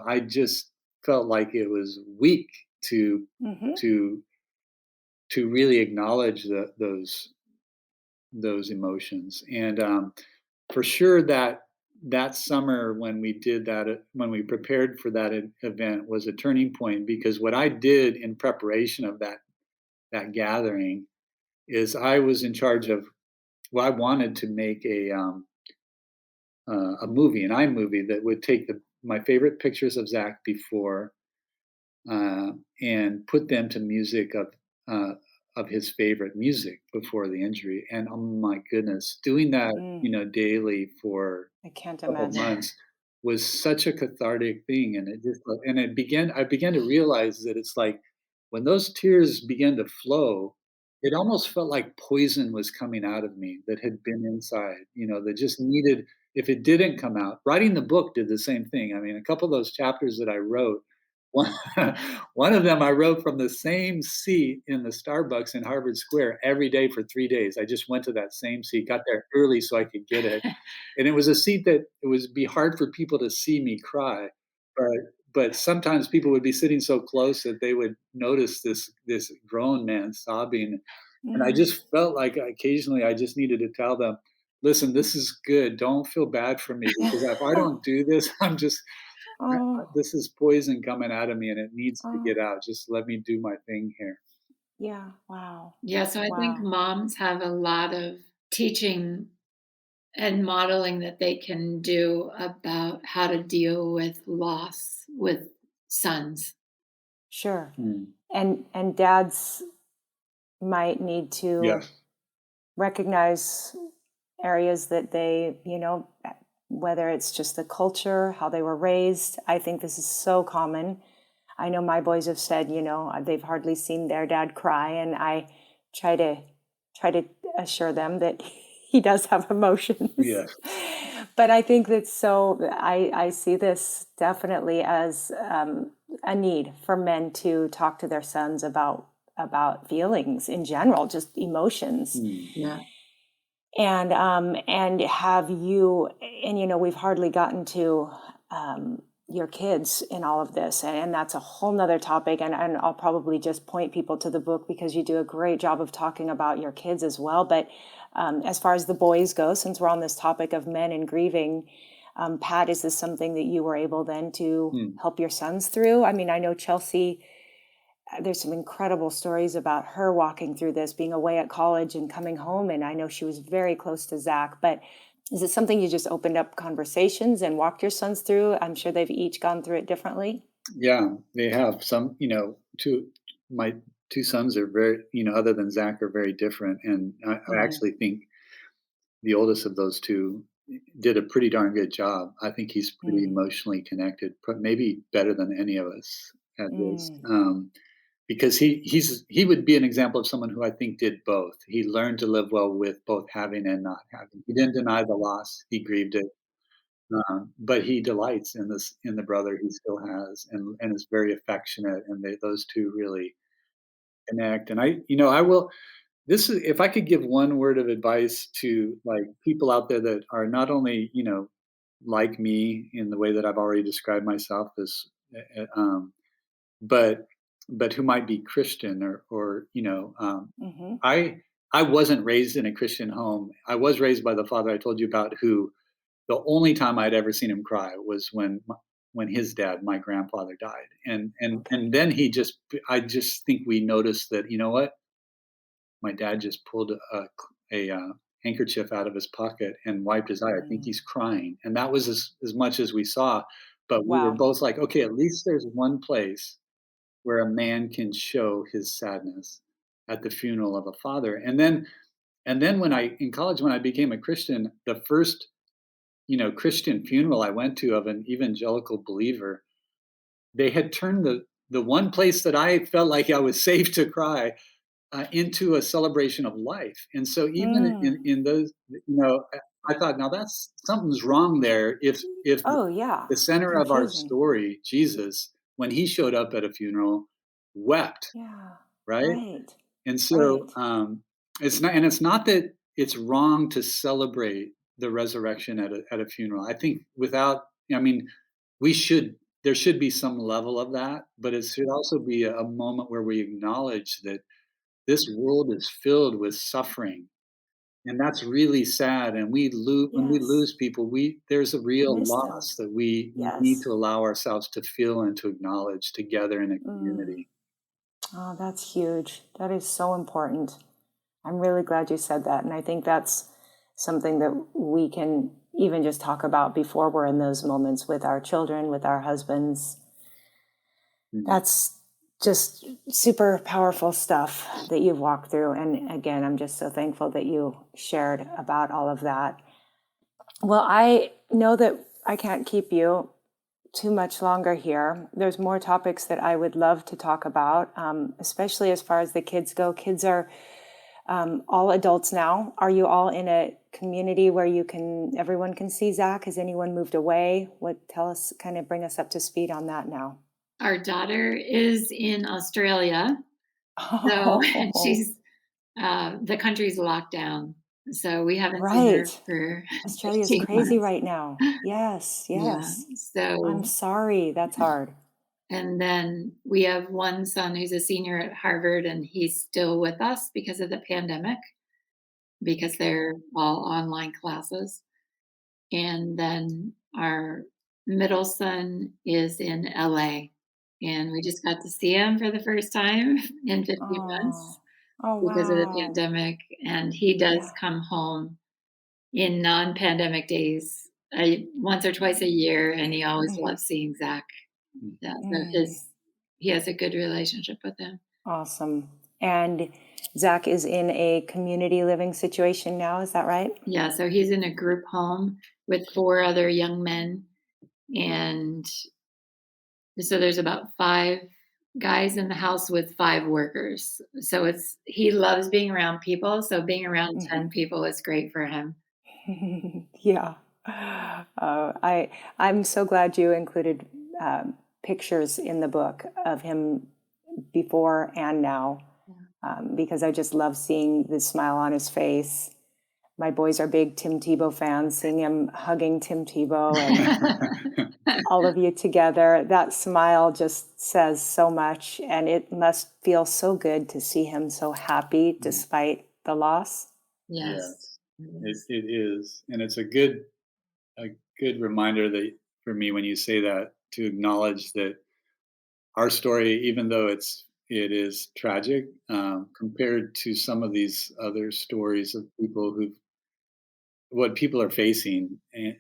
I just felt like it was weak to Hmm. to to really acknowledge those emotions. And for sure that summer when we did that, when we prepared for that event, was a turning point, because what I did in preparation of that gathering is I was in charge of, well, I wanted to make a movie, an iMovie, that would take my favorite pictures of Zach before, uh, and put them to music uh, of his favorite music before the injury. And oh my goodness, doing that, Mm. daily for I can't a couple imagine. months was such a cathartic thing. And I began to realize that it's like when those tears began to flow, it almost felt like poison was coming out of me that had been inside, that just needed, if it didn't come out. Writing the book did the same thing. I mean, a couple of those chapters that I wrote, one, one of them I wrote from the same seat in the Starbucks in Harvard Square every day for 3 days. I just went to that same seat, got there early so I could get it. And it was a seat that it was be hard for people to see me cry, but but sometimes people would be sitting so close that they would notice this grown man sobbing, and I Mm. just felt like occasionally I just needed to tell them, "Listen, this is good. Don't feel bad for me because if I don't do this, I'm just Oh, this is poison coming out of me, and it needs to oh, get out. Just let me do my thing here." yeah. Wow. Yeah, so I think Wow. moms have a lot of teaching and modeling that they can do about how to deal with loss with sons. Sure. Mm. And dads might need to Yes. recognize areas that they, whether it's just the culture, how they were raised. I think this is so common. I know my boys have said, they've hardly seen their dad cry, and I try to try to assure them that he does have emotions. Yes. But I think that's so. I see this definitely as a need for men to talk to their sons about feelings in general, just emotions, Mm. Yeah. and have you. And we've hardly gotten to your kids in all of this, and that's a whole nother topic, and I'll probably just point people to the book because you do a great job of talking about your kids as well. But as far as the boys go, since we're on this topic of men and grieving, Pat, is this something that you were able then to Mm. help your sons through? I mean, I know Chelsea, there's some incredible stories about her walking through this, being away at college and coming home, and I know she was very close to Zach. But is it something you just opened up conversations and walked your sons through? I'm sure they've each gone through it differently. Yeah, they have some, two my two sons are very, other than Zach, are very different, and I Mm, actually think the oldest of those two did a pretty darn good job. I think he's pretty mm, emotionally connected, but maybe better than any of us at this. mm. Because he would be an example of someone who I think did both. He learned to live well with both having and not having. He didn't deny the loss; he grieved it, but he delights in the brother he still has, and is very affectionate. And those two really connect. And I will. This is if I could give one word of advice to like people out there that are not only like me in the way that I've already described myself as, but who might be Christian or Mhm. I I wasn't raised in a Christian home. I was raised by the father I told you about, who the only time I'd ever seen him cry was when his dad, my grandfather, died, and Okay. then I just think we noticed that, what, my dad just pulled a handkerchief out of his pocket and wiped his eye. I think Mm. he's crying, and that was as much as we saw. But we were Wow. both like, okay, at least there's one place where a man can show his sadness, at the funeral of a father. And then when I in college, when I became a Christian, the first Christian funeral I went to of an evangelical believer, they had turned the one place that I felt like I was safe to cry into a celebration of life. And so even Mm. in those, I thought, now that's something's wrong there. If Oh, yeah. the center of our Confusing. story, Jesus, when he showed up at a funeral, wept, Yeah. right? Right. And so, Right. it's not that it's wrong to celebrate the resurrection at a funeral. I think I mean, we should there should be some level of that, but it should also be a moment where we acknowledge that this world is filled with suffering, and that's really sad. And when we Yes. lose people, there's a real Miss them. loss that we need Yes. to allow ourselves to feel and to acknowledge together in a Mm. community. Oh, that's huge. That is so important. I'm really glad you said that. And I think that's something that we can even just talk about before we're in those moments with our children, with our husbands. Mm. That's just super powerful stuff that you've walked through. And again, I'm just so thankful that you shared about all of that. Well, I know that I can't keep you too much longer here. There's more topics that I would love to talk about, especially as far as the kids go. Kids are all adults now. Are you all in a community where everyone can see Zach? Has anyone moved away? Tell us, kind of bring us up to speed on that now. Our daughter is in Australia, so Oh, she's the country's locked down, so we haven't seen her right. for Australia's 15 crazy months. right now. Yes, Yeah, yes. I'm so sorry. That's hard. And then we have one son who's a senior at Harvard, and he's still with us because of the pandemic, because they're all online classes. And then our middle son is in LA, and we just got to see him for the first time in 50 months Oh. Oh, because of the wow. pandemic, and he does Yeah. come home in non-pandemic days, once or twice a year, and he always Mhm. loves seeing Zach. Mm. Yeah, so Mm. his he has a good relationship with him. Awesome. And Zach is in a community living situation now, is that right? Yeah, so he's in a group home with 4 other young men, and so there's about 5 guys in the house with 5 workers. So he loves being around people, so being around Mhm. 10 people is great for him. Yeah. I'm so glad you included pictures in the book of him before and now, because I just love seeing the smile on his face. My boys are big Tim Tebow fans, seeing him hugging Tim Tebow and all of you together. That smile just says so much, and it must feel so good to see him so happy Mm. despite the loss. Yes. Yes, It it, is. it is, and it's a good reminder that for me when you say that to acknowledge that our story, even though it is tragic compared to some of these other stories of people who what people are facing, and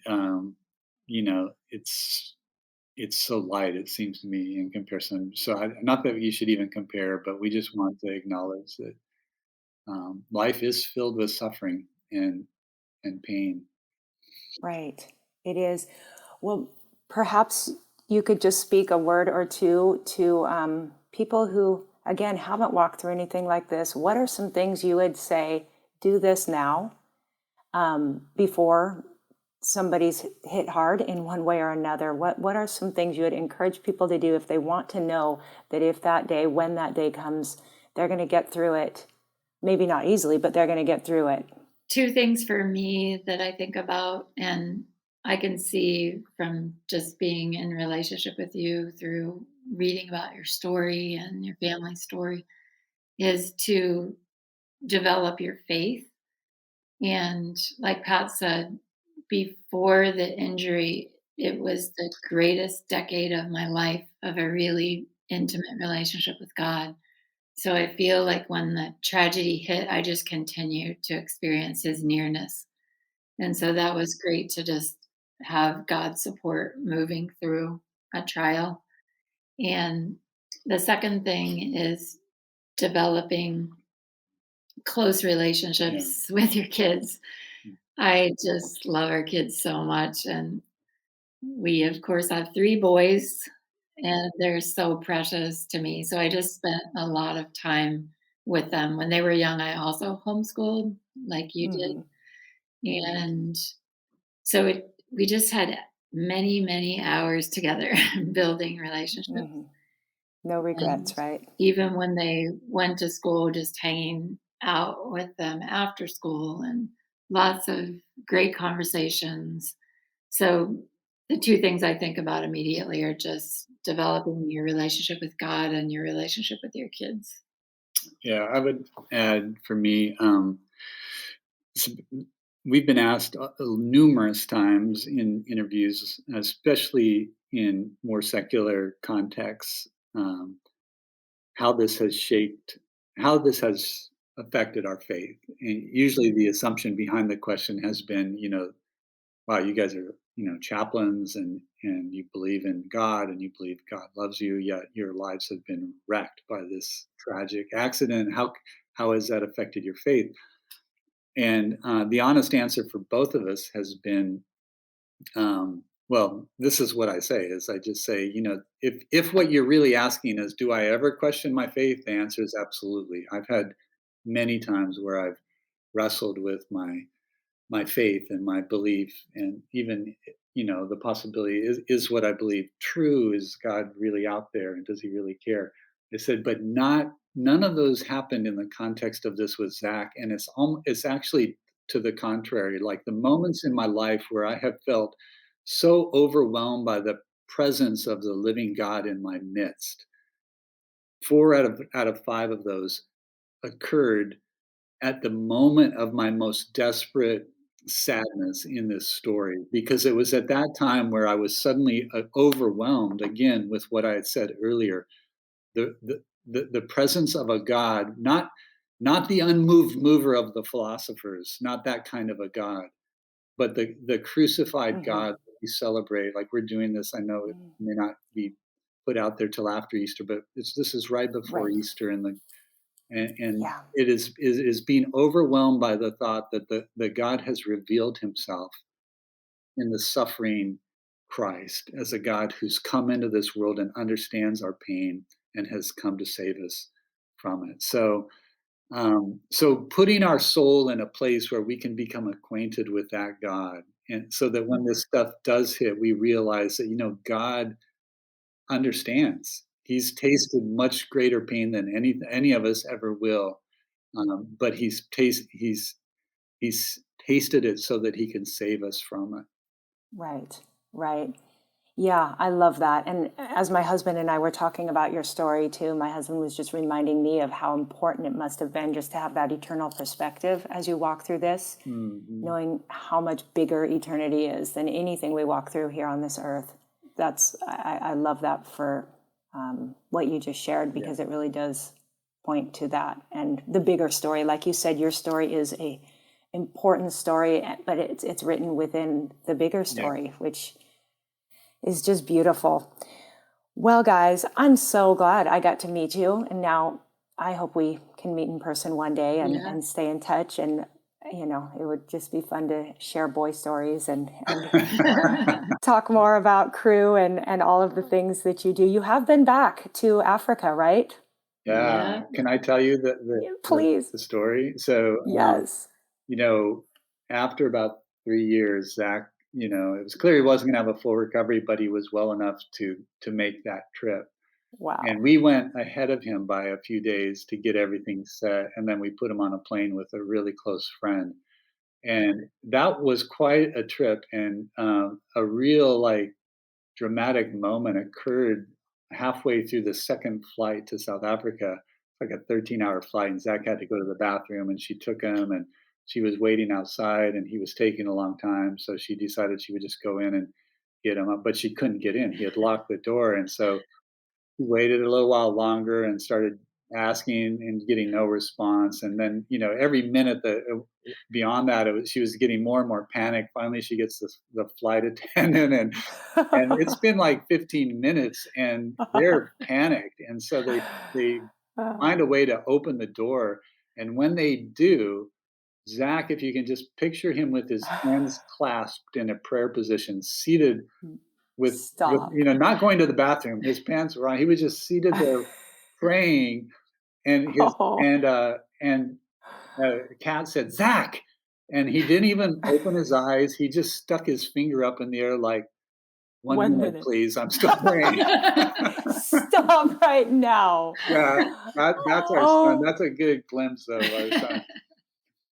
it's so light. It seems to me in comparison. So not that you should even compare, but we just want to acknowledge that life is filled with suffering and pain. Right. It is. Well, perhaps you could just speak a word or two to people who, again, haven't walked through anything like this. What are some things you would say, do this now before somebody's hit hard in one way or another? What are some things you would encourage people to do if they want to know that if that day, when that day comes, they're going to get through it? Maybe not easily, but they're going to get through it. 2 things for me that I think about, and I can see from just being in relationship with you through reading about your story and your family story, is to develop your faith. And like Pat said, before the injury, it was the greatest decade of my life of a really intimate relationship with God. So I feel like when the tragedy hit, I just continued to experience his nearness. And so that was great to just have God's support moving through a trial. And the second thing is developing close Yeah. relationships with your kids. I just love our kids so much. And we, of course, have 3 boys, and they're so precious to me. So I just spent a lot of time with them. When they were young, I also homeschooled like you Hmm. did. And so we just had many, many hours together building relationships. Hmm. No And regrets, right? even when they went to school, just hanging out with them after school and lots of great conversations. So the 2 things I think about immediately are just developing your relationship with God and your relationship with your kids. Yeah, I would add for me, s- we've been asked numerous times in interviews, especially in more secular contexts, how this has shaped, how this has affected our faith. And usually the assumption behind the question has been, wow, you guys are, chaplains and you believe in God and you believe God loves you, yet your lives have been wrecked by this tragic accident. How has that affected your faith? And the honest answer for both of us has been, well, this is what I say: is I just say, if what you're really asking is, do I ever question my faith? The answer is absolutely. I've had many times where I've wrestled with my faith and my belief, and even the possibility is what I believe true? Is God really out there, and does he really care? I said, but not none of those happened in the context of this with Zach, and it's actually to the contrary. Like the moments in my life where I have felt so overwhelmed by the presence of the living God in my midst. 4 out of 5 of those occurred at the moment of my most desperate sadness in this story, because it was at that time where I was suddenly overwhelmed again with what I had said earlier, the presence of a God, not the unmoved mover of the philosophers, not that kind of a God, but the crucified Mm-hmm. God that we celebrate. Like, we're doing this, I know it may not be put out there till after Easter, but this is right before Right. Easter, and Yeah. it is being overwhelmed by the thought that the God has revealed himself in the suffering Christ as a God who's come into this world and understands our pain and has come to save us from it. So putting our soul in a place where we can become acquainted with that God, and so that when this stuff does hit, we realize that, God understands. He's tasted much greater pain than any of us ever will, but he's tasted it so that he can save us from it. Right. Right. Yeah, I love that. And as my husband and I were talking about your story too, my husband was just reminding me of how important it must have been just to have that eternal perspective as you walk through this, Mhm. knowing how much bigger eternity is than anything we walk through here on this earth. I love that for what you just shared, Yeah, because it really does point to that and the bigger story. Like you said, your story is a important story, but it's written within the bigger yeah. story, which is just beautiful. Well, guys, I'm so glad I got to meet you. And now I hope we can meet in person one day Yeah. and stay in touch. And, it would just be fun to share boy stories and talk more about crew and all of the things that you do. You have been back to Africa, right? Yeah. Yeah. Can I tell you Yeah, please. the story? So, Yes. you know, after about 3 years, Zach, it was clear he wasn't gonna have a full recovery, but he was well enough to make that trip. And Wow. we went ahead of him by a few days to get everything set, and then we put him on a plane with a really close friend. And that was quite a trip, and, a real, like, dramatic moment occurred halfway through the second flight to South Africa. It's like a 13-hour flight, and Zach had to go to the bathroom, and she took him, and she was waiting outside, and he was taking a long time, so she decided she would just go in and get him up, but she couldn't get in. He had locked the door, and so he waited a little while longer and started asking and getting no response, and then, every minute that beyond that, she was getting more and more panicked. Finally, she gets the flight attendant, and it's been like 15 minutes, and they're panicked, and so they find a way to open the door, and when they do, Zach, if you can just picture him with his hands clasped in a prayer position, seated with Stop. not going to the bathroom, his pants were on, he was just seated there praying, and Oh, Kat said, "Zach," and he didn't even open his eyes, he just stuck his finger up in the air like, "1 one minute, minute. please, I'm still praying." Stop right now. Yeah, that's our son, Oh, that's a good glimpse of our son.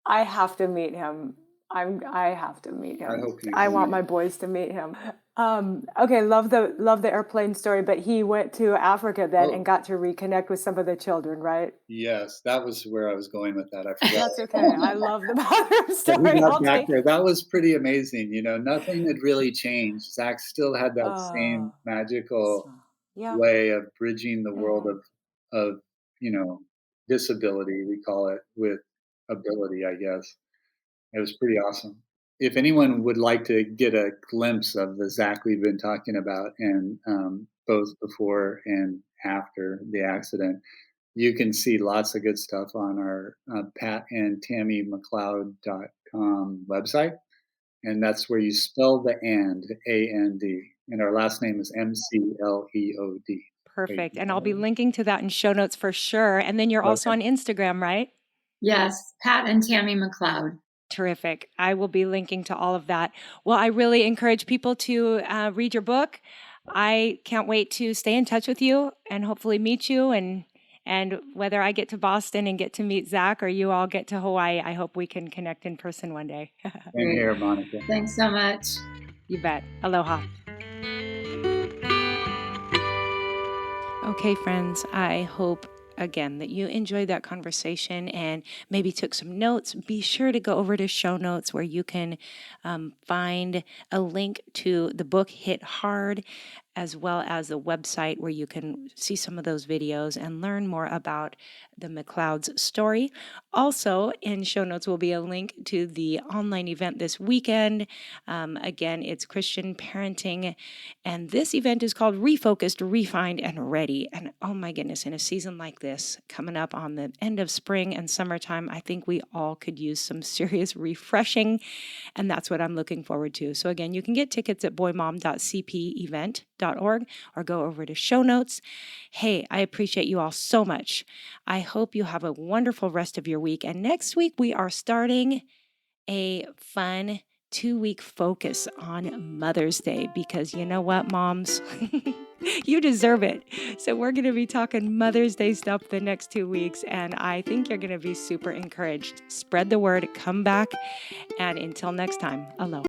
I have to meet him. I have to meet I him. hope you I want can. my boys to meet him. Okay, love the airplane story, but he went to Africa then and Oh, got to reconnect with some of the children, right? yes, that was where I was going with that, I That's okay. I forgot. love the bathroom So he story. got I'll back take there. it. That was pretty amazing. Nothing had really changed. Zach still had that Uh, same magical so, yeah. way of bridging the world Hmm. of you know disability, we call it, with ability, I guess. It was pretty awesome. If anyone would like to get a glimpse of the Zach we've been talking about, and both before and after the accident, you can see lots of good stuff on our Pat and Tammy McLeod.com website. And that's where you spell the and, and our last name is McLeod. Great. Perfect. And I'll be linking to that in show notes for sure. And then you're also Okay. on Instagram, right? Yes, Pat and Tammy McLeod. Terrific. I will be linking to all of that. Well, I really encourage people to read your book. I can't wait to stay in touch with you and hopefully meet you. And whether I get to Boston and get to meet Zach or you all get to Hawaii, I hope we can connect in person one day. And Great. here, Monica. Thanks so much. You bet. Aloha. Okay, friends, I hope again that you enjoyed that conversation and maybe took some notes. Be sure to go over to show notes where you can find a link to the book Hit Hard, as well as the website where you can see some of those videos and learn more about the McLeod's story. Also, in show notes will be a link to the online event this weekend. Again, it's Christian parenting, and this event is called Refocused, Refined, and Ready. And oh my goodness, in a season like this, coming up on the end of spring and summertime, I think we all could use some serious refreshing. And that's what I'm looking forward to. So again, you can get tickets at boymom.cpevent.org or go over to show notes. Hey, I appreciate you all so much. I hope you have a wonderful rest of your week. And next week, we are starting a fun 2-week focus on Mother's Day, because you know what, moms? You deserve it. So we're going to be talking Mother's Day stuff the next 2 weeks, and I think you're going to be super encouraged. Spread the word, come back, and until next time, aloha.